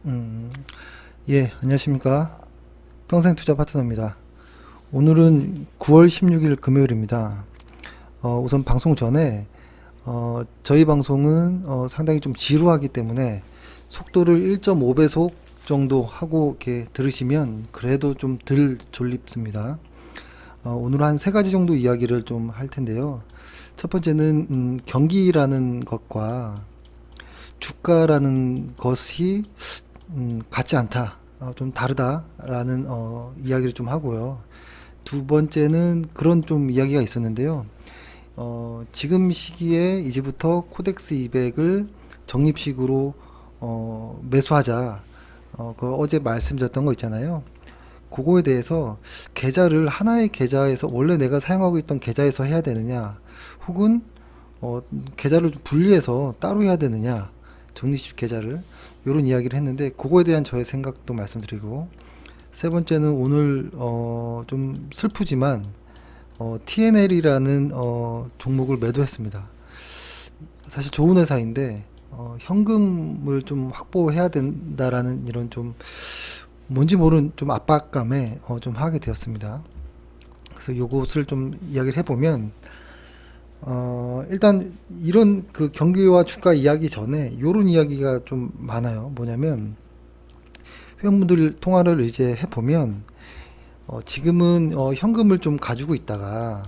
음, 예, 안녕하십니까. 평생투자 파트너입니다. 오늘은 9월 16일 금요일입니다. 우선 방송 전에, 저희 방송은 상당히 좀 지루하기 때문에 속도를 1.5배속 정도 하고 이렇게 들으시면 그래도 좀 덜 졸립습니다. 오늘 한 세 가지 정도 이야기를 좀 할 텐데요. 첫 번째는, 경기라는 것과 주가라는 것이 같지 않다. 좀 다르다라는 이야기를 좀 하고요. 두 번째는 그런 좀 이야기가 있었는데요. 지금 시기에 이제부터 코덱스 200을 적립식으로 매수하자. 그 어제 말씀드렸던 거 있잖아요. 그거에 대해서 계좌를 하나의 계좌에서 원래 내가 사용하고 있던 계좌에서 해야 되느냐, 혹은 어, 계좌를 좀 분리해서 따로 해야 되느냐, 적립식 계좌를 이런 이야기를 했는데 그거에 대한 저의 생각도 말씀드리고, 세 번째는 오늘 좀 슬프지만 TNL이라는 종목을 매도했습니다. 사실 좋은 회사인데 현금을 좀 확보해야 된다라는 이런 좀 뭔지 모르는 좀 압박감에 좀 하게 되었습니다. 그래서 요것을 좀 이야기를 해보면, 일단 이런 그 경기와 주가 이야기 전에 요런 이야기가 좀 많아요. 뭐냐면 회원분들 통화를 이제 해보면 지금은 현금을 좀 가지고 있다가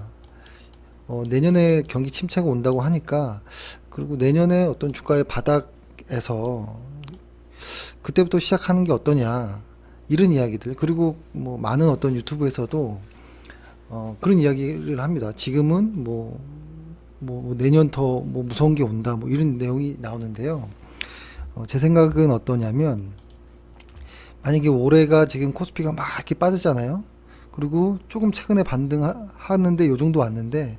내년에 경기 침체가 온다고 하니까, 그리고 내년에 어떤 주가의 바닥에서 그때부터 시작하는 게 어떠냐, 이런 이야기들. 그리고 뭐 많은 어떤 유튜브에서도 그런 이야기를 합니다. 지금은 뭐 내년 더 뭐 무서운 게 온다, 뭐 이런 내용이 나오는데요. 제 생각은 어떠냐면, 만약에 올해가 지금 코스피가 막 이렇게 빠졌잖아요. 그리고 조금 최근에 반등하는데 요 정도 왔는데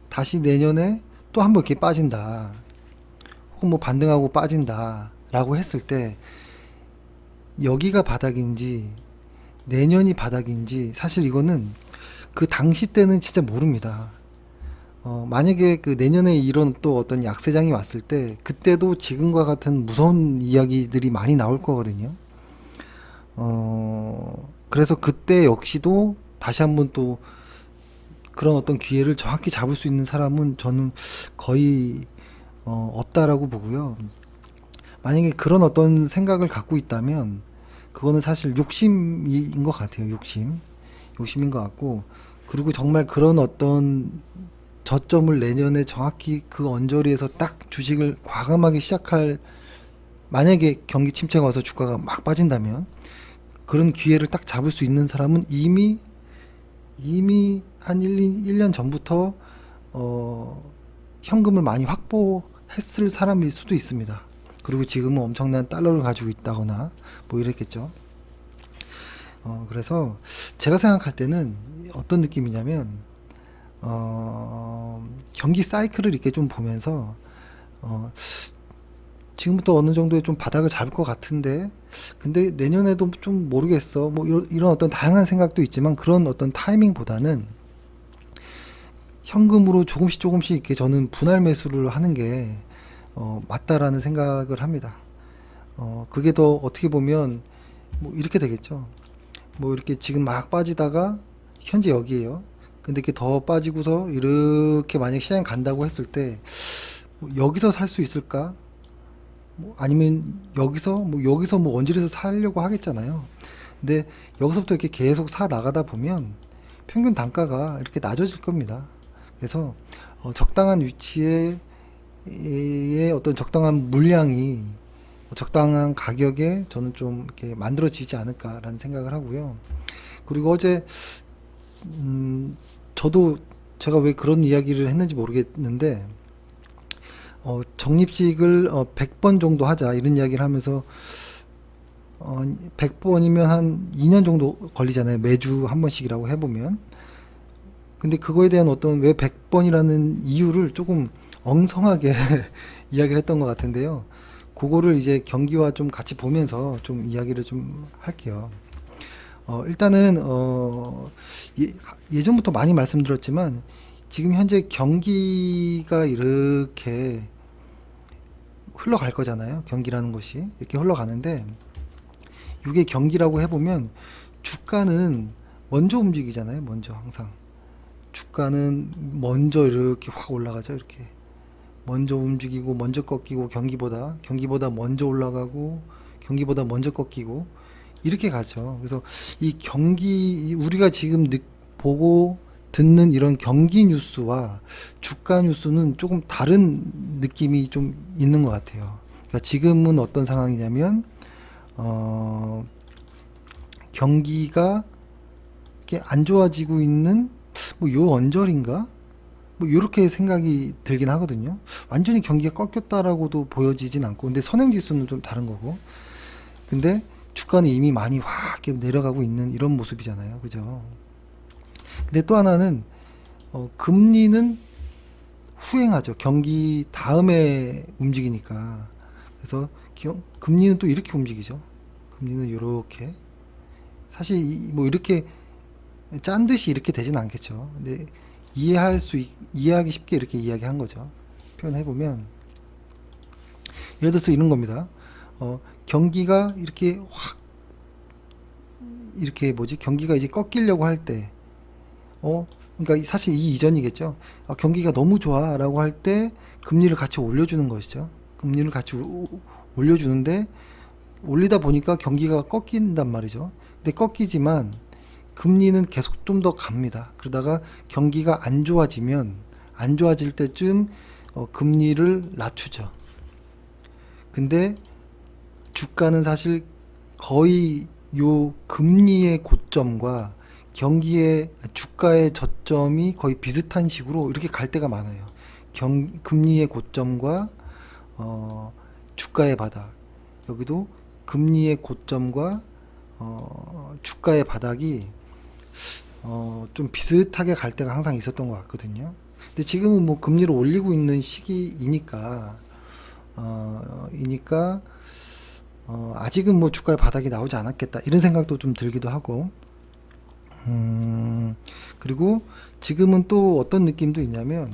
다시 내년에 또 한번 이렇게 빠진다, 혹은 뭐 반등하고 빠진다 라고 했을 때 여기가 바닥인지 내년이 바닥인지 사실 이거는 그 당시 때는 진짜 모릅니다. 만약에 그 내년에 이런 또 어떤 약세장이 왔을 때 그때도 지금과 같은 무서운 이야기들이 많이 나올 거거든요. 그래서 그때 역시도 다시 한번 또 그런 어떤 기회를 정확히 잡을 수 있는 사람은 저는 거의 없다라고 보고요. 만약에 그런 어떤 생각을 갖고 있다면 그거는 사실 욕심인 것 같아요. 욕심인 것 같고, 그리고 정말 그런 어떤 저점을 내년에 정확히 그 언저리에서 딱 주식을 과감하게 시작할, 만약에 경기 침체가 와서 주가가 막 빠진다면 그런 기회를 딱 잡을 수 있는 사람은 이미 한 1년 전부터 현금을 많이 확보했을 사람일 수도 있습니다. 그리고 지금은 엄청난 달러를 가지고 있다거나 뭐 이랬겠죠. 그래서 제가 생각할 때는 어떤 느낌이냐면, 경기 사이클을 이렇게 좀 보면서 어, 지금부터 어느 정도의 좀 바닥을 잡을 것 같은데, 근데 내년에도 좀 모르겠어, 뭐 이런 어떤 다양한 생각도 있지만 그런 어떤 타이밍보다는 현금으로 조금씩 이렇게 저는 분할 매수를 하는 게 맞다라는 생각을 합니다. 그게 더 어떻게 보면 뭐 이렇게 되겠죠. 뭐 이렇게 지금 막 빠지다가 현재 여기에요. 근데 이렇게 더 빠지고서 이렇게 만약 시장에 간다고 했을 때 뭐 여기서 살 수 있을까? 뭐 아니면 여기서 뭐 원질에서 살려고 하겠잖아요. 근데 여기서부터 이렇게 계속 사 나가다 보면 평균 단가가 이렇게 낮아질 겁니다. 그래서 적당한 위치에 의 어떤 적당한 물량이 적당한 가격에 저는 좀 이렇게 만들어지지 않을까라는 생각을 하고요. 그리고 어제 저도 제가 왜 그런 이야기를 했는지 모르겠는데 적립식을 100번 정도 하자 이런 이야기를 하면서 100번이면 한 2년 정도 걸리잖아요. 매주 한 번씩이라고 해보면. 근데 그거에 대한 어떤 왜 100번이라는 이유를 조금 엉성하게 이야기를 했던 것 같은데요. 그거를 이제 경기와 좀 같이 보면서 좀 이야기를 좀 할게요. 일단은 예전부터 많이 말씀드렸지만 지금 현재 경기가 이렇게 흘러갈 거잖아요. 경기라는 것이 이렇게 흘러가는데 이게 경기라고 해보면 주가는 먼저 움직이잖아요. 먼저 항상 주가는 먼저 이렇게 확 올라가죠. 이렇게 먼저 움직이고 먼저 꺾이고 경기보다 먼저 올라가고 경기보다 먼저 꺾이고 이렇게 가죠. 그래서 이 경기 우리가 지금 보고 듣는 이런 경기 뉴스와 주가 뉴스는 조금 다른 느낌이 좀 있는 것 같아요. 그러니까 지금은 어떤 상황이냐면 어, 경기가 이렇게 안 좋아지고 있는 뭐 요 언저리인가? 뭐 요렇게 생각이 들긴 하거든요. 완전히 경기가 꺾였다라고도 보여지진 않고 근데 선행지수는 좀 다른 거고 근데 주가는 이미 많이 확 이렇게 내려가고 있는 이런 모습이잖아요. 그죠? 근데 또 하나는 금리는 후행하죠. 경기 다음에 움직이니까. 그래서 금리는 또 이렇게 움직이죠. 금리는 이렇게. 사실 뭐 이렇게 짠 듯이 이렇게 되진 않겠죠. 근데 이해하기 쉽게 이렇게 이야기한 거죠. 표현해 보면 예를 들어서 이런 겁니다. 경기가 이렇게 확 이렇게 뭐지? 경기가 이제 꺾이려고 할 때, 그러니까 사실 이 이전이겠죠. 경기가 너무 좋아라고 할 때 금리를 같이 올려주는 것이죠. 금리를 같이 올려주는데 올리다 보니까 경기가 꺾인단 말이죠. 근데 꺾이지만 금리는 계속 좀 더 갑니다. 그러다가 경기가 안 좋아질 때쯤 금리를 낮추죠. 근데 주가는 사실 거의 요 금리의 고점과 주가의 저점이 거의 비슷한 식으로 이렇게 갈 때가 많아요. 금리의 고점과 주가의 바닥. 여기도 금리의 고점과 주가의 바닥이 좀 비슷하게 갈 때가 항상 있었던 것 같거든요. 근데 지금은 뭐 금리를 올리고 있는 시기이니까 이니까 아직은 뭐 주가의 바닥이 나오지 않았겠다 이런 생각도 좀 들기도 하고 그리고 지금은 또 어떤 느낌도 있냐면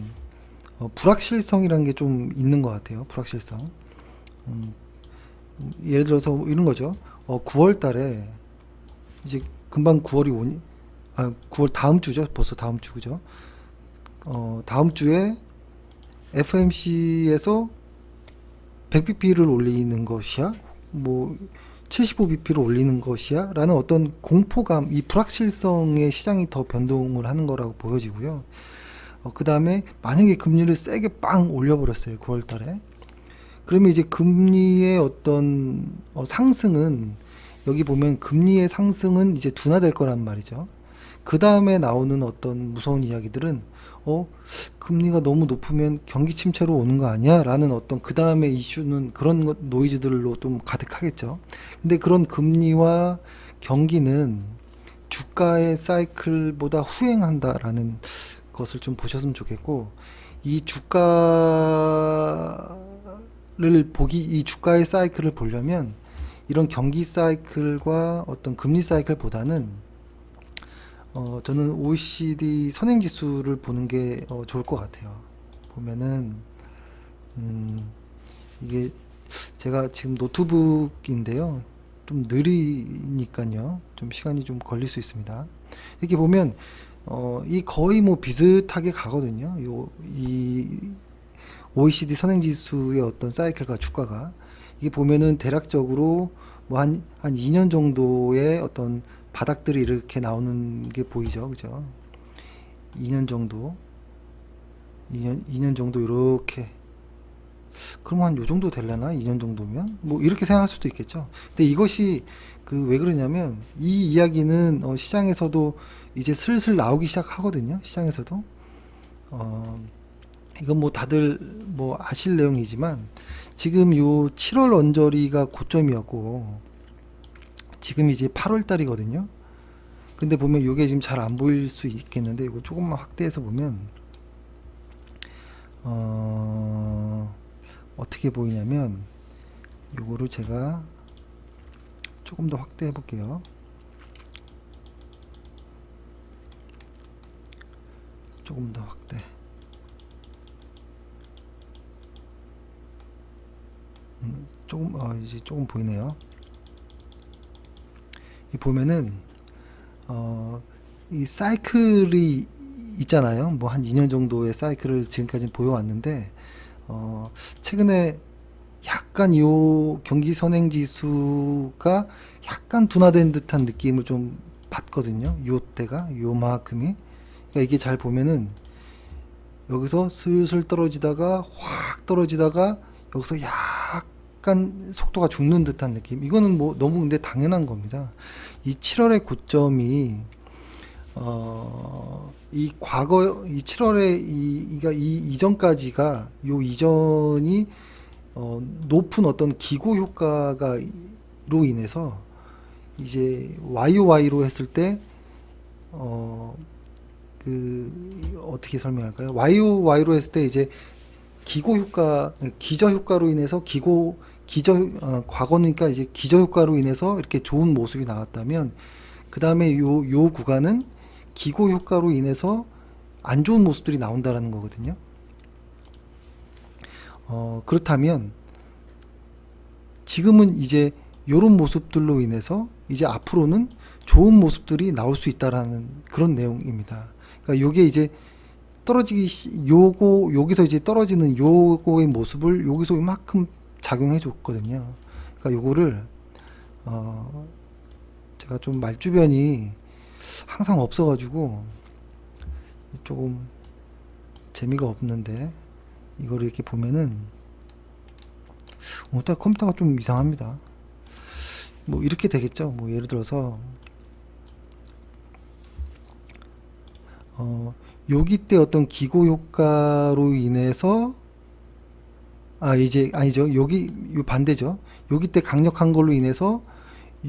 불확실성이라는 게 좀 있는 것 같아요. 불확실성. 음, 예를 들어서 이런 거죠. 9월 달에 이제 금방 9월이 오니 9월 다음 주죠. 벌써 다음 주 그죠? 다음 주에 FMC에서 100bp를 올리는 것이야? 뭐 75bp를 올리는 것이야? 라는 어떤 공포감, 이 불확실성의 시장이 더 변동을 하는 거라고 보여지고요. 그 다음에 만약에 금리를 세게 빵 올려버렸어요. 9월 달에. 그러면 이제 금리의 어떤 상승은 여기 보면 금리의 상승은 이제 둔화될 거란 말이죠. 그 다음에 나오는 어떤 무서운 이야기들은 금리가 너무 높으면 경기 침체로 오는 거 아니야? 라는 어떤 그 다음에 이슈는 그런 노이즈들로 좀 가득하겠죠. 근데 그런 금리와 경기는 주가의 사이클보다 후행한다라는 것을 좀 보셨으면 좋겠고, 이 이 주가의 사이클을 보려면 이런 경기 사이클과 어떤 금리 사이클보다는 저는 OECD 선행지수를 보는 게 좋을 것 같아요. 보면은 이게 제가 지금 노트북인데요. 좀 느리니까요. 좀 시간이 좀 걸릴 수 있습니다. 이렇게 보면 이 거의 뭐 비슷하게 가거든요. 이 OECD 선행지수의 어떤 사이클과 주가가 이게 보면은 대략적으로 뭐 한 2년 정도의 어떤 바닥들이 이렇게 나오는 게 보이죠. 그죠? 2년 정도. 2년 정도 이렇게. 그럼 한 요 정도 되려나? 2년 정도면? 뭐 이렇게 생각할 수도 있겠죠. 근데 이것이 왜 그러냐면 이 이야기는 시장에서도 이제 슬슬 나오기 시작하거든요. 시장에서도. 어, 이건 뭐 다들 뭐 아실 내용이지만 지금 요 7월 언저리가 고점이었고 지금 이제 8월 달이거든요. 근데 보면 이게 지금 잘 안 보일 수 있겠는데 이거 조금만 확대해서 보면 어떻게 보이냐면 요거를 제가 조금 더 확대해 볼게요. 조금 더 확대. 조금 이제 조금 보이네요. 이 보면은 이 사이클이 있잖아요. 뭐 한 2년 정도의 사이클을 지금까지 보여왔는데 최근에 약간 요 경기 선행 지수가 약간 둔화된 듯한 느낌을 좀 받거든요. 요 때가 요만큼이. 그러니까 이게 잘 보면은 여기서 슬슬 떨어지다가 확 떨어지다가 여기서 약간 속도가 죽는 듯한 느낌. 이거는 뭐 너무 근데 당연한 겁니다. 이 7월의 고점이 이 과거 이 7월에 이 이전까지가 요 이전이 높은 어떤 기고 효과가 로 인해서 이제 YOY로 했을 때 어떻게 설명할까요? YOY로 했을 때 이제 기고 효과, 기저 효과로 인해서 과거니까 이제 기저 효과로 인해서 이렇게 좋은 모습이 나왔다면, 그 다음에 요 구간은 기고 효과로 인해서 안 좋은 모습들이 나온다라는 거거든요. 그렇다면 지금은 이제 요런 모습들로 인해서 이제 앞으로는 좋은 모습들이 나올 수 있다라는 그런 내용입니다. 그러니까 요게 이제 여기서 이제 떨어지는 요거의 모습을 여기서 이만큼 작용해 줬거든요. 그러니까 요거를 제가 좀 말주변이 항상 없어가지고 조금 재미가 없는데, 이거를 이렇게 보면은 오늘따라 컴퓨터가 좀 이상합니다. 뭐 이렇게 되겠죠. 뭐 예를 들어서 여기 때 어떤 기고 효과로 인해서 이제 아니죠. 여기 요 반대죠. 여기 때 강력한 걸로 인해서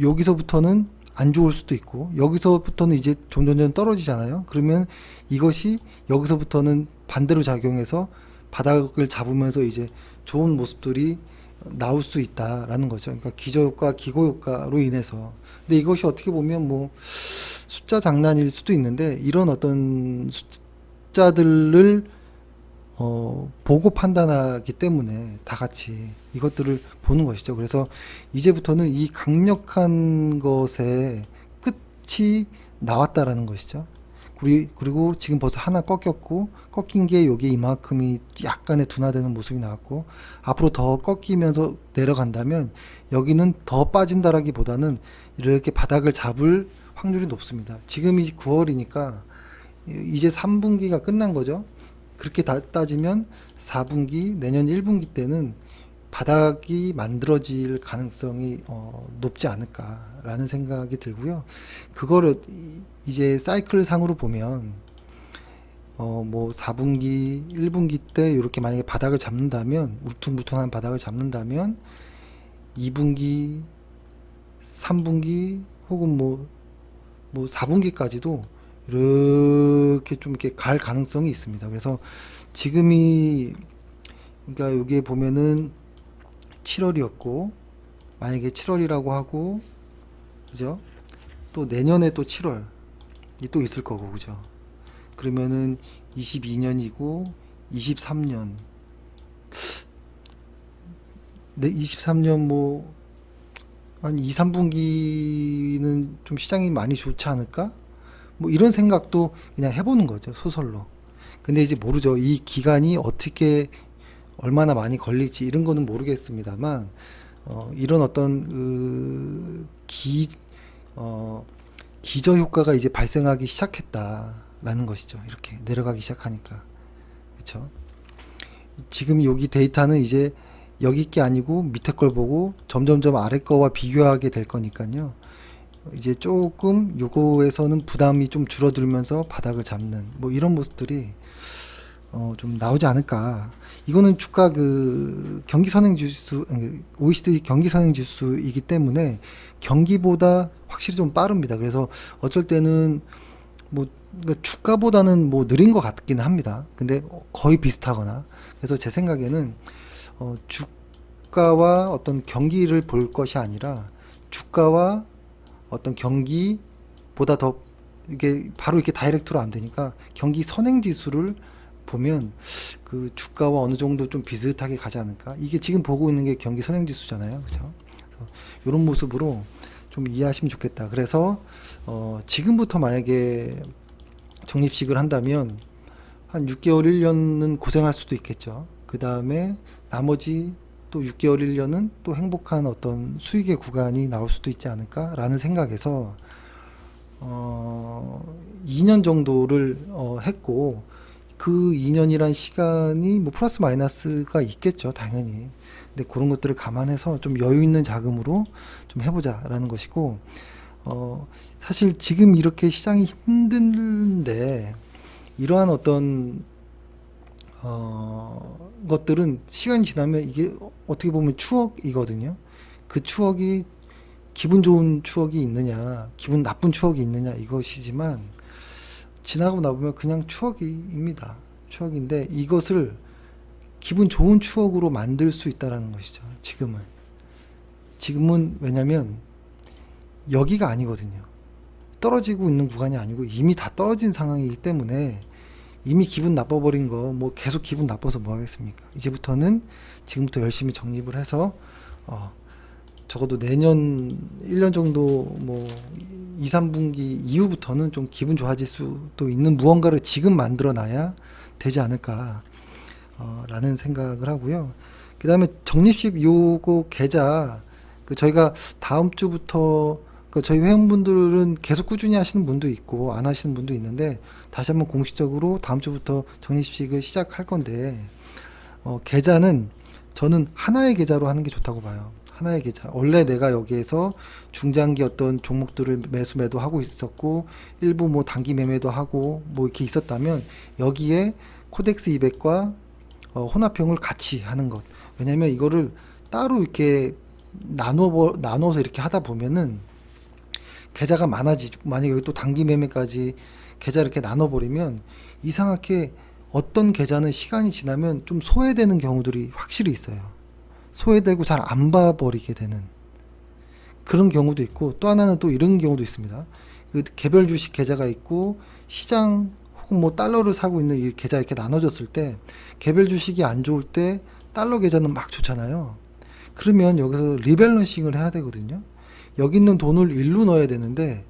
여기서부터는 안 좋을 수도 있고, 여기서부터는 이제 점점점 떨어지잖아요. 그러면 이것이 여기서부터는 반대로 작용해서 바닥을 잡으면서 이제 좋은 모습들이 나올 수 있다라는 거죠. 그러니까 기저효과, 기고효과로 인해서. 근데 이것이 어떻게 보면 뭐 숫자 장난일 수도 있는데, 이런 어떤 숫자들을 보고 판단하기 때문에 다 같이 이것들을 보는 것이죠. 그래서 이제부터는 이 강력한 것의 끝이 나왔다라는 것이죠. 그리고 지금 벌써 하나 꺾였고, 꺾인 게 여기 이만큼이 약간의 둔화되는 모습이 나왔고, 앞으로 더 꺾이면서 내려간다면 여기는 더 빠진다라기보다는 이렇게 바닥을 잡을 확률이 높습니다. 지금이 9월이니까 이제 3분기가 끝난 거죠. 그렇게 따지면 4분기, 내년 1분기 때는 바닥이 만들어질 가능성이 높지 않을까라는 생각이 들고요. 그거를 이제 사이클 상으로 보면 뭐 4분기, 1분기 때 이렇게 만약에 바닥을 잡는다면, 울퉁불퉁한 바닥을 잡는다면 2분기, 3분기 혹은 뭐 4분기까지도 이렇게 좀 이렇게 갈 가능성이 있습니다. 그래서 지금이, 그러니까 여기에 보면은 7월이었고, 만약에 7월이라고 하고, 그죠? 또 내년에 또 7월이 또 있을 거고, 그죠? 그러면은 22년이고 23년, 네, 23년 뭐 한 2, 3분기는 좀 시장이 많이 좋지 않을까? 뭐 이런 생각도 그냥 해보는 거죠, 소설로. 근데 이제 모르죠. 이 기간이 어떻게 얼마나 많이 걸릴지 이런 거는 모르겠습니다만, 이런 어떤 기저 효과가 이제 발생하기 시작했다라는 것이죠. 이렇게 내려가기 시작하니까. 그렇죠? 지금 여기 데이터는 이제 여기 게 아니고 밑에 걸 보고 점점점 아래 거와 비교하게 될 거니까요. 이제 조금 요거에서는 부담이 좀 줄어들면서 바닥을 잡는 뭐 이런 모습들이 좀 나오지 않을까. 이거는 주가 경기 선행 지수, OECD 경기 선행 지수이기 때문에 경기보다 확실히 좀 빠릅니다. 그래서 어쩔 때는 뭐 그러니까 주가보다는 뭐 느린 것 같긴 합니다. 근데 거의 비슷하거나. 그래서 제 생각에는 주가와 어떤 경기를 볼 것이 아니라 주가와 어떤 경기보다 더 이게 바로 이렇게 다이렉트로 안 되니까 경기 선행 지수를 보면 그 주가와 어느 정도 좀 비슷하게 가지 않을까. 이게 지금 보고 있는 게 경기 선행 지수잖아요. 그렇죠? 그래서 이런 모습으로 좀 이해하시면 좋겠다. 그래서 지금부터 만약에 적립식을 한다면 한 6개월, 1년은 고생할 수도 있겠죠. 그 다음에 나머지 또 6개월, 1년은 또 행복한 어떤 수익의 구간이 나올 수도 있지 않을까라는 생각에서 2년 정도를 했고, 그 2년이란 시간이 뭐 플러스 마이너스가 있겠죠, 당연히. 근데 그런 것들을 감안해서 좀 여유 있는 자금으로 좀 해보자라는 것이고, 사실 지금 이렇게 시장이 힘든데 이러한 어떤 것들은 시간이 지나면 이게 어떻게 보면 추억이거든요. 그 추억이 기분 좋은 추억이 있느냐, 기분 나쁜 추억이 있느냐 이것이지만 지나고 나보면 그냥 추억입니다. 추억인데 이것을 기분 좋은 추억으로 만들 수 있다라는 것이죠. 지금은 왜냐면 여기가 아니거든요. 떨어지고 있는 구간이 아니고 이미 다 떨어진 상황이기 때문에 이미 기분 나빠버린 거 뭐 계속 기분 나빠서 뭐 하겠습니까? 이제부터는 지금부터 열심히 적립을 해서 적어도 내년 1년 정도 뭐 2, 3분기 이후부터는 좀 기분 좋아질 수도 있는 무언가를 지금 만들어 놔야 되지 않을까 라는 생각을 하고요. 그 다음에 적립식 요거 계좌 저희가 다음 주부터 저희 회원분들은 계속 꾸준히 하시는 분도 있고 안 하시는 분도 있는데 다시 한번 공식적으로 다음 주부터 적립식을 시작할 건데 계좌는 저는 하나의 계좌로 하는 게 좋다고 봐요. 하나의 계좌. 원래 내가 여기에서 중장기 어떤 종목들을 매수 매도하고 있었고 일부 뭐 단기 매매도 하고 뭐 이렇게 있었다면 여기에 코덱스 200과 혼합형을 같이 하는 것. 왜냐면 이거를 따로 이렇게 나눠서 이렇게 하다 보면은 계좌가 많아지고 만약에 여기 또 단기 매매까지 계좌 이렇게 나눠버리면 이상하게 어떤 계좌는 시간이 지나면 좀 소외되는 경우들이 확실히 있어요. 소외되고 잘 안 봐버리게 되는 그런 경우도 있고 또 하나는 또 이런 경우도 있습니다. 그 개별 주식 계좌가 있고 시장 혹은 뭐 달러를 사고 있는 이 계좌 이렇게 나눠졌을 때 개별 주식이 안 좋을 때 달러 계좌는 막 좋잖아요. 그러면 여기서 리밸런싱을 해야 되거든요. 여기 있는 돈을 일로 넣어야 되는데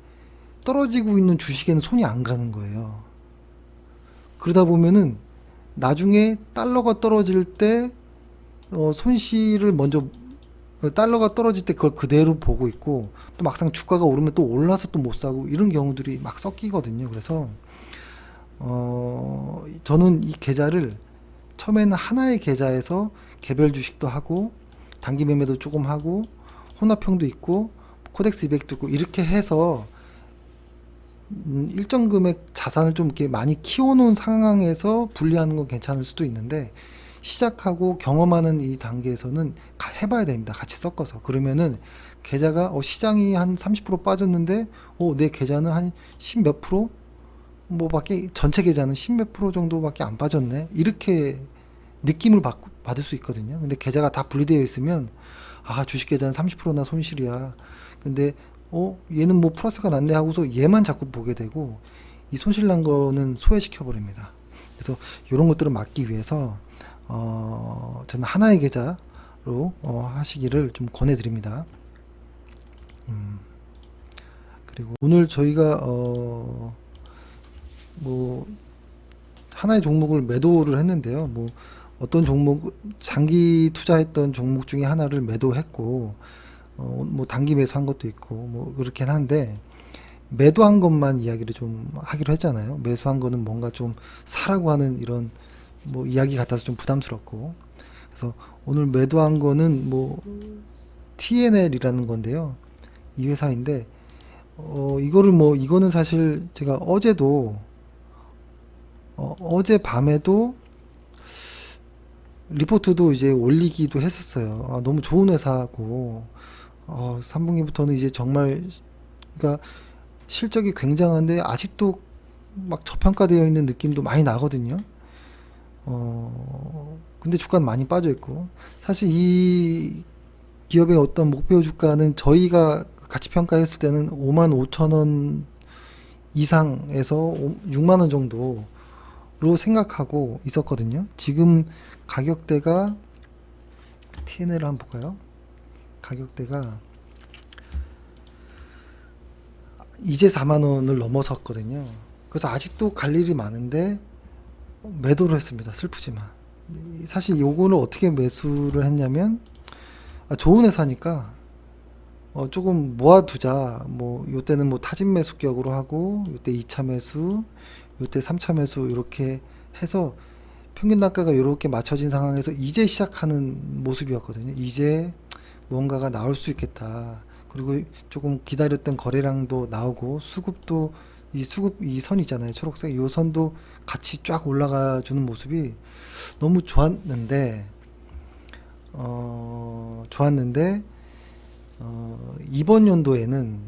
떨어지고 있는 주식에는 손이 안 가는 거예요. 그러다 보면은 나중에 달러가 떨어질 때 손실을 먼저 달러가 떨어질 때 그걸 그대로 보고 있고 또 막상 주가가 오르면 또 올라서 또 못 사고 이런 경우들이 막 섞이거든요. 그래서 저는 이 계좌를 처음에는 하나의 계좌에서 개별 주식도 하고 단기 매매도 조금 하고 혼합형도 있고 코덱스 200도 있고 이렇게 해서 일정 금액 자산을 좀 이렇게 많이 키워놓은 상황에서 분리하는 건 괜찮을 수도 있는데 시작하고 경험하는 이 단계에서는 해봐야 됩니다. 같이 섞어서. 그러면은 계좌가 시장이 한 30% 빠졌는데 내 계좌는 한 10 몇 프로 뭐 밖에 전체 계좌는 10 몇 프로 정도밖에 안 빠졌네. 이렇게 느낌을 받을 수 있거든요. 근데 계좌가 다 분리되어 있으면 주식 계좌는 30%나 손실이야. 근데 얘는 뭐 플러스가 났네 하고서 얘만 자꾸 보게 되고 이 손실 난 거는 소외시켜 버립니다. 그래서 이런 것들을 막기 위해서 저는 하나의 계좌로 하시기를 좀 권해드립니다. 그리고 오늘 저희가 뭐 하나의 종목을 매도를 했는데요. 뭐 어떤 종목 장기 투자했던 종목 중에 하나를 매도했고 뭐 단기 매수한 것도 있고 뭐 그렇긴 한데 매도한 것만 이야기를 좀 하기로 했잖아요. 매수한 거는 뭔가 좀 사라고 하는 이런 뭐 이야기 같아서 좀 부담스럽고 그래서 오늘 매도한 거는 뭐 TNL이라는 건데요. 이 회사인데 이거는 사실 제가 어젯밤에도 리포트도 이제 올리기도 했었어요. 너무 좋은 회사고 3분기부터는 이제 정말 그러니까 실적이 굉장한데 아직도 막 저평가되어 있는 느낌도 많이 나거든요. 근데 주가는 많이 빠져 있고 사실 이 기업의 어떤 목표 주가는 저희가 같이 평가했을 때는 55,000원 이상에서 6만원 정도로 생각하고 있었거든요. 지금 가격대가 TNL을 한번 볼까요? 가격대가 이제 4만 원을 넘어섰거든요. 그래서 아직도 갈 일이 많은데 매도를 했습니다. 슬프지만. 사실 요거를 어떻게 매수를 했냐면, 좋은 회사니까 조금 모아두자. 뭐 요때는 뭐 타진 매수격으로 하고, 요때 2차 매수, 요때 3차 매수 이렇게 해서 평균 단가가 이렇게 맞춰진 상황에서 이제 시작하는 모습이었거든요. 이제 무언가가 나올 수 있겠다. 그리고 조금 기다렸던 거래량도 나오고, 수급도 수급 이 선 있잖아요. 초록색 이 선도 같이 쫙 올라가 주는 모습이 너무 좋았는데 이번 연도에는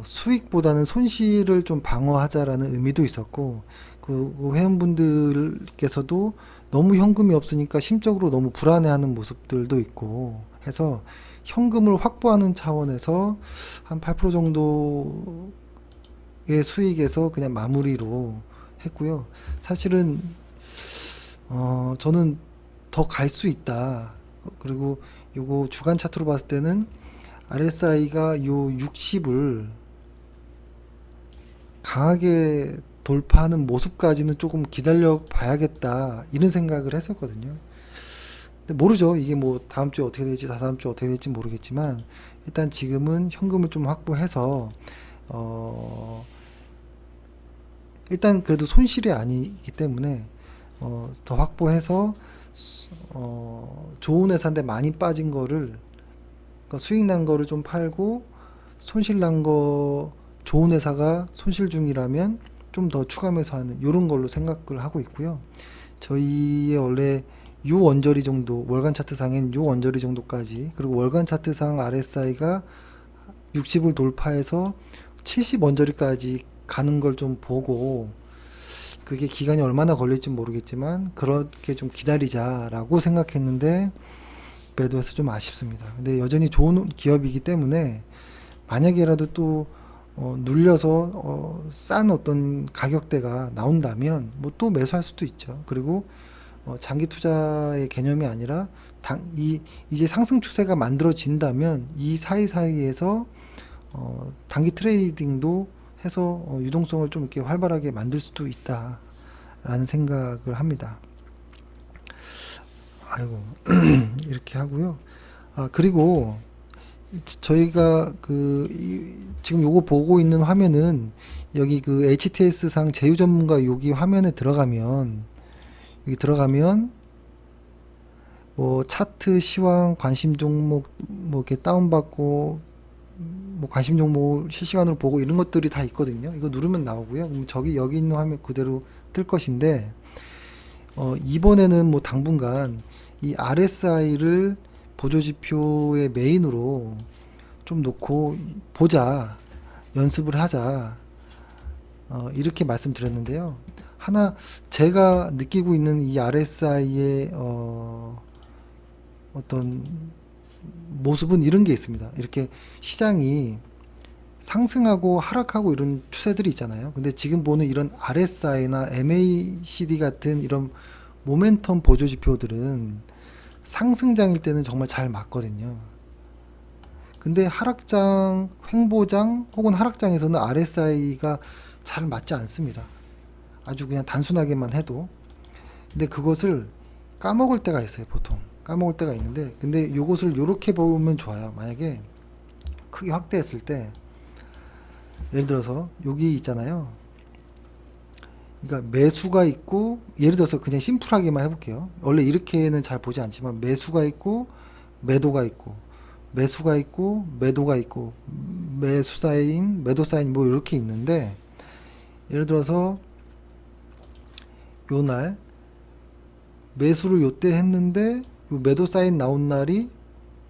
수익보다는 손실을 좀 방어하자라는 의미도 있었고, 그 회원분들께서도 너무 현금이 없으니까 심적으로 너무 불안해하는 모습들도 있고 해서 현금을 확보하는 차원에서 한 8% 정도의 수익에서 그냥 마무리로 했고요. 사실은 저는 더 갈 수 있다. 그리고 요거 주간 차트로 봤을 때는 RSI가 요 60을 강하게 돌파하는 모습까지는 조금 기다려 봐야겠다 이런 생각을 했었거든요. 근데 모르죠. 이게 뭐 다음 주에 어떻게 될지 다다음 주에 어떻게 될지 모르겠지만 일단 지금은 현금을 좀 확보해서 어 일단 그래도 손실이 아니기 때문에 더 확보해서 좋은 회사인데 많이 빠진 거를, 그러니까 수익 난 거를 좀 팔고 손실 난 거, 좋은 회사가 손실 중이라면 좀 더 추가 매수하는 이런 걸로 생각을 하고 있고요. 저희의 원래 요 원저리 정도, 월간 차트상엔 요 원저리 정도까지, 그리고 월간 차트상 RSI가 60을 돌파해서 70 원저리까지 가는 걸 좀 보고, 그게 기간이 얼마나 걸릴지 모르겠지만 그렇게 좀 기다리자라고 생각했는데 매도해서 좀 아쉽습니다. 근데 여전히 좋은 기업이기 때문에 만약에라도 또 눌려서 싼 어떤 가격대가 나온다면 뭐 또 매수할 수도 있죠. 그리고 장기 투자의 개념이 아니라 이제 상승 추세가 만들어진다면 이 사이사이에서 단기 트레이딩도 해서 유동성을 좀 이렇게 활발하게 만들 수도 있다라는 생각을 합니다. 아이고 이렇게 하고요. 그리고 저희가 지금 요거 보고 있는 화면은 여기 그 HTS상 제휴 전문가 여기 화면에 들어가면, 여기 들어가면 뭐 차트 시황 관심 종목 뭐 이렇게 다운받고 뭐 관심 종목 실시간으로 보고 이런 것들이 다 있거든요. 이거 누르면 나오고요. 그럼 여기 있는 화면 그대로 뜰 것인데 이번에는 뭐 당분간 이 RSI를 보조지표의 메인으로 좀 놓고 보자, 연습을 하자, 이렇게 말씀드렸는데요. 하나 제가 느끼고 있는 이 RSI의 어떤 모습은 이런 게 있습니다. 이렇게 시장이 상승하고 하락하고 이런 추세들이 있잖아요. 근데 지금 보는 이런 RSI나 MACD 같은 이런 모멘텀 보조 지표들은 상승장일 때는 정말 잘 맞거든요. 근데 하락장, 횡보장 혹은 하락장에서는 RSI가 잘 맞지 않습니다. 아주 그냥 단순하게만 해도. 근데 그것을 까먹을 때가 있어요, 보통. 까먹을 때가 있는데, 근데 요것을 요렇게 보면 좋아요. 만약에 크게 확대했을 때, 예를 들어서 여기 있잖아요. 그러니까 매수가 있고, 예를 들어서 그냥 심플하게만 해볼게요. 원래 이렇게는 잘 보지 않지만 매수가 있고 매도가 있고 매수가 있고 매도가 있고 매수 사인 매도 사인 뭐 이렇게 있는데, 예를 들어서 요날 매수를 요때 했는데 요 매도 사인 나온 날이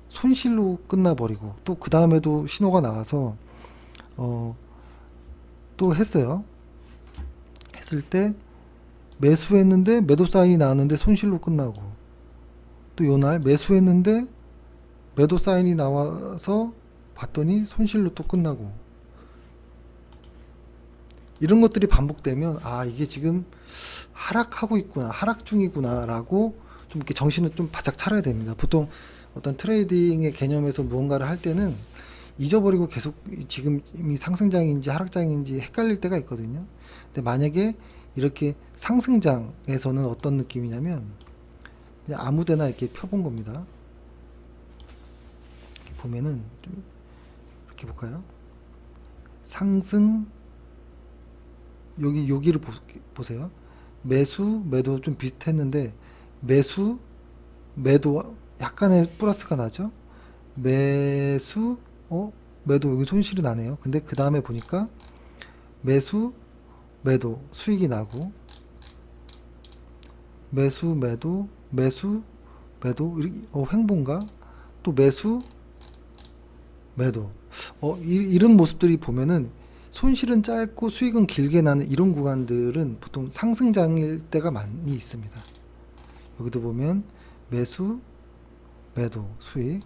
손실로 끝나버리고 또 그 다음에도 신호가 나와서 또 했어요. 했을 때 매수했는데 매도 사인이 나왔는데 손실로 끝나고, 또 요날 매수했는데 매도 사인이 나와서 봤더니 손실로 또 끝나고, 이런 것들이 반복되면 이게 지금 하락하고 있구나, 하락 중이구나 라고 좀 이렇게 정신을 좀 바짝 차려야 됩니다. 보통 어떤 트레이딩의 개념에서 무언가를 할 때는 잊어버리고 계속 지금이 상승장인지 하락장인지 헷갈릴 때가 있거든요. 근데 만약에 이렇게 상승장에서는 어떤 느낌이냐면 그냥 아무데나 이렇게 펴본 겁니다. 이렇게 보면은 좀 이렇게 볼까요? 상승 여기를 보세요. 매수 매도 좀 비슷했는데 매수 매도 약간의 플러스가 나죠. 매수 매도 여기 손실이 나네요. 근데 그 다음에 보니까 매수 매도 수익이 나고 매수 매도 매수 매도 횡보인가 또 매수 매도 이런 모습들이 보면은 손실은 짧고 수익은 길게 나는 이런 구간들은 보통 상승장일 때가 많이 있습니다. 여기도 보면 매수 매도 수익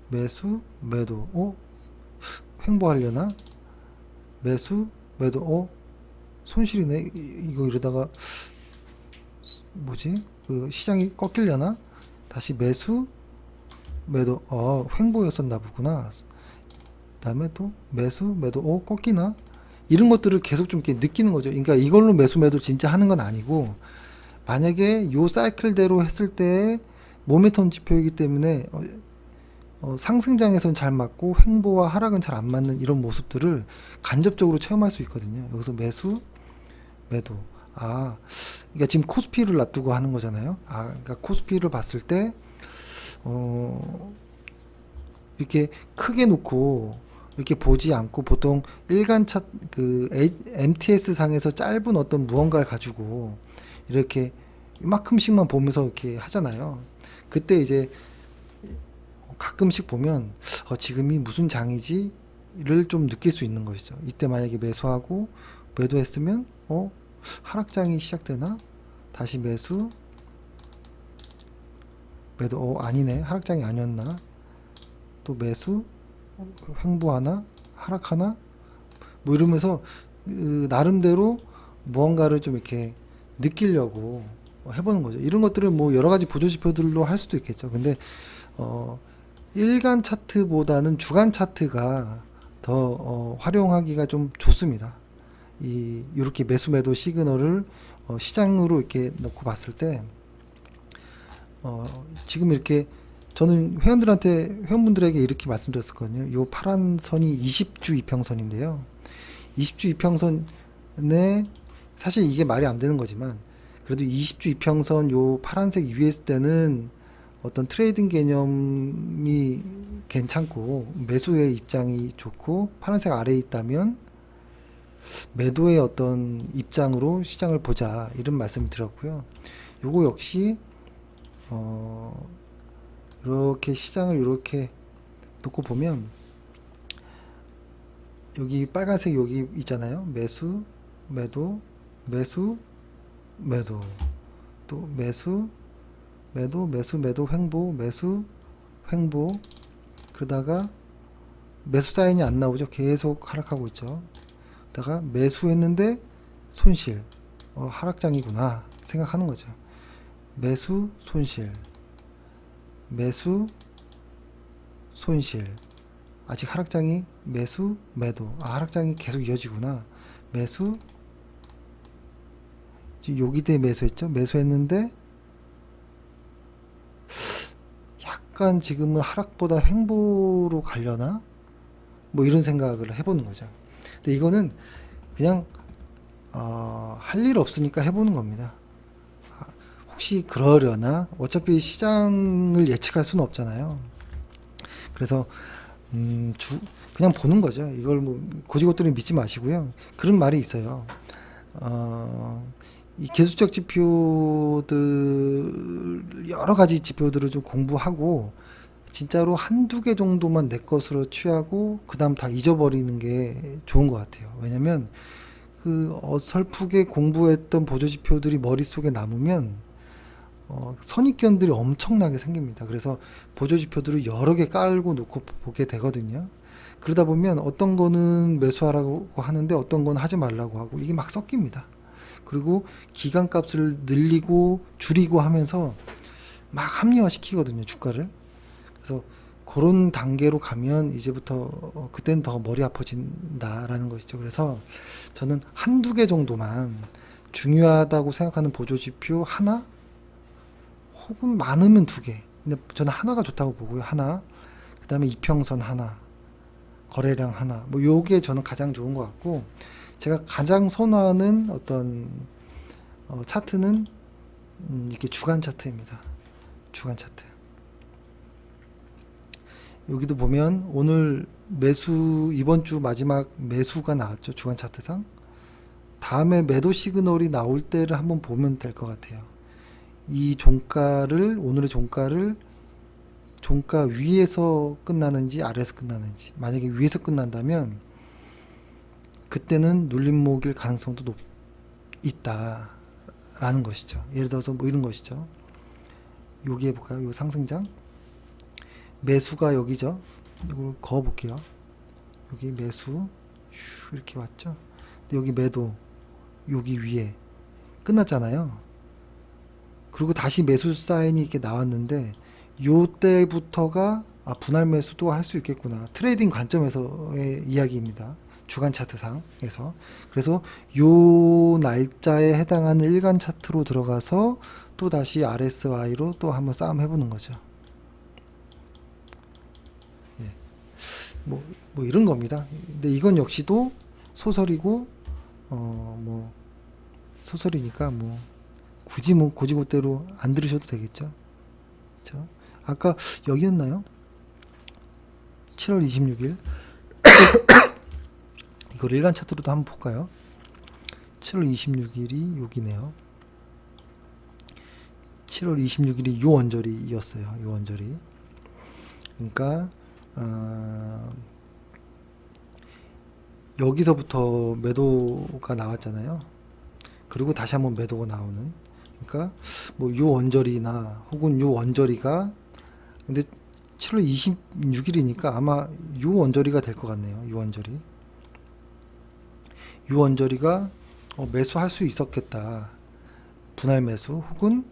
매수 매도 횡보하려나 매수 매도 손실이네 이거 이러다가 뭐지 그 시장이 꺾이려나 다시 매수 매도 횡보였었나 보구나. 다음에 또 매수 매도 꺾이나 이런 것들을 계속 좀 이렇게 느끼는 거죠. 그러니까 이걸로 매수 매도 진짜 하는 건 아니고 만약에 요 사이클대로 했을 때 모멘텀 지표이기 때문에 상승장에서는 잘 맞고 횡보와 하락은 잘 안 맞는 이런 모습들을 간접적으로 체험할 수 있거든요. 여기서 매수 매도 그러니까 지금 코스피를 놔두고 하는 거잖아요. 그러니까 코스피를 봤을 때 이렇게 크게 놓고 이렇게 보지 않고 보통 일간 그 MTS 상에서 짧은 어떤 무언가를 가지고 이렇게 이만큼씩만 보면서 이렇게 하잖아요. 그때 이제 가끔씩 보면 지금이 무슨 장이지를 좀 느낄 수 있는 것이죠. 이때 만약에 매수하고 매도했으면 하락장이 시작되나? 다시 매수 매도 아니네 하락장이 아니었나? 또 매수 횡보하나 하락하나 뭐 이러면서 나름대로 무언가를 좀 이렇게 느끼려고 해보는 거죠. 이런 것들은 뭐 여러 가지 보조 지표들로 할 수도 있겠죠. 근데 일간 차트보다는 주간 차트가 더 활용하기가 좀 좋습니다. 이렇게 매수 매도 시그널을 시장으로 이렇게 놓고 봤을 때 지금 이렇게 저는 회원분들에게 이렇게 말씀드렸었거든요. 요 파란 선이 20주 이평선인데요. 20주 이평선에 사실 이게 말이 안 되는 거지만 그래도 20주 이평선 요 파란색 위에 있을 때는 어떤 트레이딩 개념이 괜찮고 매수의 입장이 좋고 파란색 아래에 있다면 매도의 어떤 입장으로 시장을 보자 이런 말씀을 드렸고요. 요거 역시 이렇게 시장을 이렇게 놓고 보면 여기 빨간색 여기 있잖아요. 매수 매도 매수 매도 또 매수 매도 매수 매도 횡보 매수 횡보 그러다가 매수 사인이 안 나오죠. 계속 하락하고 있죠. 다가 매수했는데 손실 하락장이구나 생각하는 거죠. 매수 손실 매수 손실 아직 하락장이 매수 매도 하락장이 계속 이어지구나. 매수 지금 여기대 매수했죠. 매수했는데 약간 지금은 하락보다 횡보로 가려나 뭐 이런 생각을 해보는 거죠. 근데 이거는 그냥 할 일 없으니까 해보는 겁니다. 혹시 그러려나 어차피 시장을 예측할 수는 없잖아요. 그래서 그냥 보는 거죠. 이걸 뭐 고지고대로 믿지 마시고요. 그런 말이 있어요. 이 기술적 지표들 여러 가지 지표들을 좀 공부하고 진짜로 한두 개 정도만 내 것으로 취하고 그 다음 다 잊어버리는 게 좋은 것 같아요. 왜냐면 그 어설프게 공부했던 보조지표들이 머릿속에 남으면 선입견들이 엄청나게 생깁니다. 그래서 보조지표들을 여러 개 깔고 놓고 보게 되거든요. 그러다 보면 어떤 거는 매수하라고 하는데 어떤 건 하지 말라고 하고 이게 막 섞입니다. 그리고 기간값을 늘리고 줄이고 하면서 막 합리화 시키거든요, 주가를. 그래서 그런 단계로 가면 이제부터 그때는 더 머리 아파진다라는 것이죠. 그래서 저는 한두 개 정도만 중요하다고 생각하는 보조지표 하나 혹은 많으면 두 개. 근데 저는 하나가 좋다고 보고요. 하나. 그다음에 이평선 하나. 거래량 하나. 뭐 요게 저는 가장 좋은 것 같고 제가 가장 선호하는 어떤 차트는 이렇게 주간 차트입니다. 주간 차트. 여기도 보면 오늘 매수 이번 주 마지막 매수가 나왔죠. 주간 차트상. 다음에 매도 시그널이 나올 때를 한번 보면 될 것 같아요. 이 종가를 오늘의 종가를 종가 위에서 끝나는지 아래에서 끝나는지 만약에 위에서 끝난다면 그때는 눌림목일 가능성도 있다라는 것이죠. 예를 들어서 뭐 이런 것이죠. 여기 해볼까요? 요 상승장 매수가 여기죠. 이걸 그어 볼게요. 여기 매수 슈 이렇게 왔죠. 근데 여기 매도 여기 위에 끝났잖아요. 그리고 다시 매수 사인이 이렇게 나왔는데 요때부터가 분할 매수도 할 수 있겠구나. 트레이딩 관점에서의 이야기입니다. 주간 차트상에서. 그래서 요 날짜에 해당하는 일간 차트로 들어가서 또 다시 RSI로 또 한번 싸움 해보는 거죠. 예. 뭐 이런 겁니다. 근데 이건 역시도 소설이고 뭐 소설이니까 뭐 굳이 뭐 고지고대로 안 들으셔도 되겠죠. 그렇죠? 아까 여기였나요? 7월 26일 이걸 일간 차트로도 한번 볼까요? 7월 26일이 여기네요. 7월 26일이 요 언저리였어요. 요 언저리. 그러니까 여기서부터 매도가 나왔잖아요. 그리고 다시 한번 매도가 나오는. 그러니까 뭐 요 언저리나 혹은 요 언저리가 근데 7월 26일이니까 아마 요 언저리가 될 것 같네요. 요 언저리. 요 언저리가 매수할 수 있었겠다. 분할 매수 혹은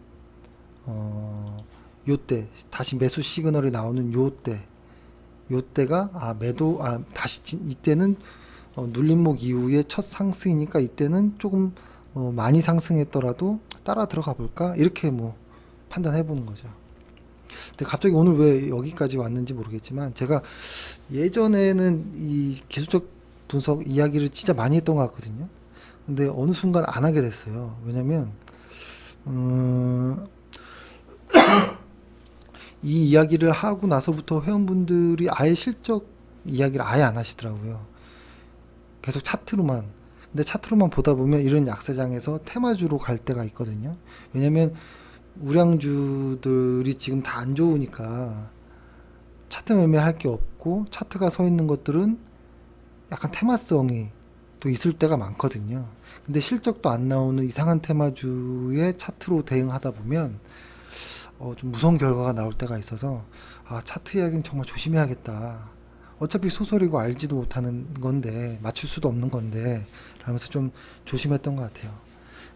요때 다시 매수 시그널이 나오는 요때가 매도 다시 이때는 눌림목 이후에 첫 상승이니까 이때는 조금 많이 상승했더라도 따라 들어가 볼까 이렇게 뭐 판단해 보는 거죠. 근데 갑자기 오늘 왜 여기까지 왔는지 모르겠지만 제가 예전에는 이 기술적 분석 이야기를 진짜 많이 했던 것 같거든요. 근데 어느 순간 안 하게 됐어요. 왜냐면 이 이야기를 하고 나서부터 회원분들이 아예 실적 이야기를 아예 안 하시더라고요. 계속 차트로만. 근데 차트로만 보다 보면 이런 약세장에서 테마주로 갈 때가 있거든요. 왜냐면 우량주들이 지금 다 안 좋으니까 차트 매매할 게 없고 차트가 서 있는 것들은 약간 테마성이 또 있을 때가 많거든요. 근데 실적도 안 나오는 이상한 테마주의 차트로 대응하다 보면 좀 무서운 결과가 나올 때가 있어서 차트 이야기는 정말 조심해야겠다. 어차피 소설이고 알지도 못하는 건데 맞출 수도 없는 건데 라면서 좀 조심했던 것 같아요.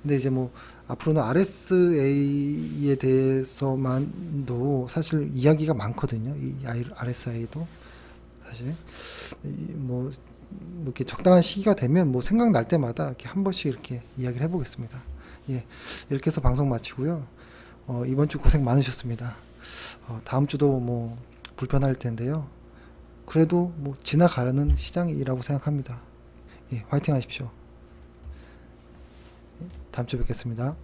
근데 이제 뭐 앞으로는 RSA에 대해서만도 사실 이야기가 많거든요. 이 RSI도 사실 뭐 이렇게 적당한 시기가 되면 뭐 생각날 때마다 이렇게 한 번씩 이렇게 이야기를 해보겠습니다. 예, 이렇게 해서 방송 마치고요. 이번 주 고생 많으셨습니다. 다음 주도 뭐 불편할 텐데요. 그래도 뭐 지나가는 시장이라고 생각합니다. 예, 화이팅 하십시오. 다음 주에 뵙겠습니다.